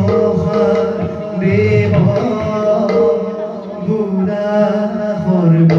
মহাদেৱ বুঢ়া সৰ্ব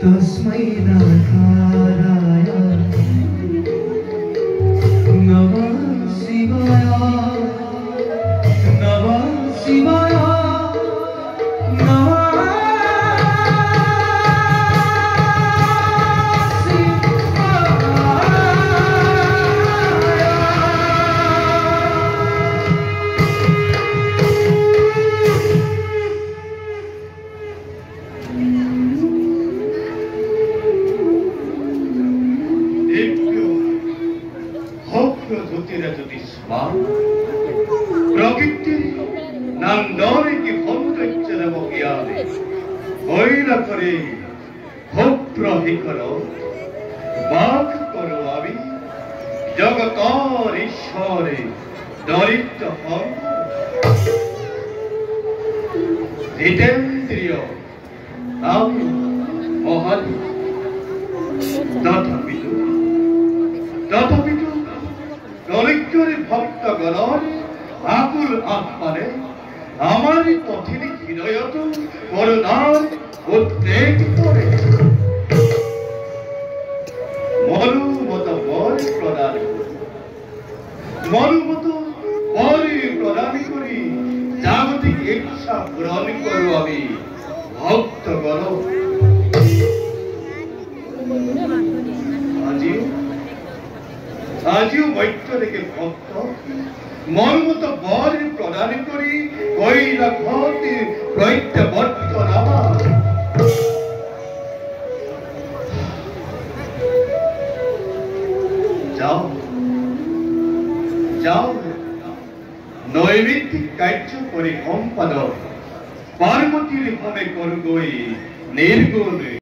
तस्मै नकाराय नमः शिवाय नमः शिवाय प्रकृति नंदने की सौंदर्य बगियाने ओइला करे भक्त ही करो बाग करो आबी जगतार ईश्वरे दरिद्र फल जितेन्द्रिय आमी महाली तथापि दरिद्रे भक्त गणर आकुल आत्मारे आमारी पथिनी हृदयत करुणार उद्रेक करे मरुमत बर प्रदान करी जागतिक इच्छा पूरण करो आमी भक्त गण আজিও বৈদ্যদেকে ভক্ত মনমত বৰ প্ৰদান কৰি কৈলাসতে প্ৰত্যাবদ্ধ ৰামা যাও নৈমিত্তিক কাৰ্য কৰি সম্পাদক পাৰ্বতীৰ ভাৱে কৰগৈ নিৰ্গুণ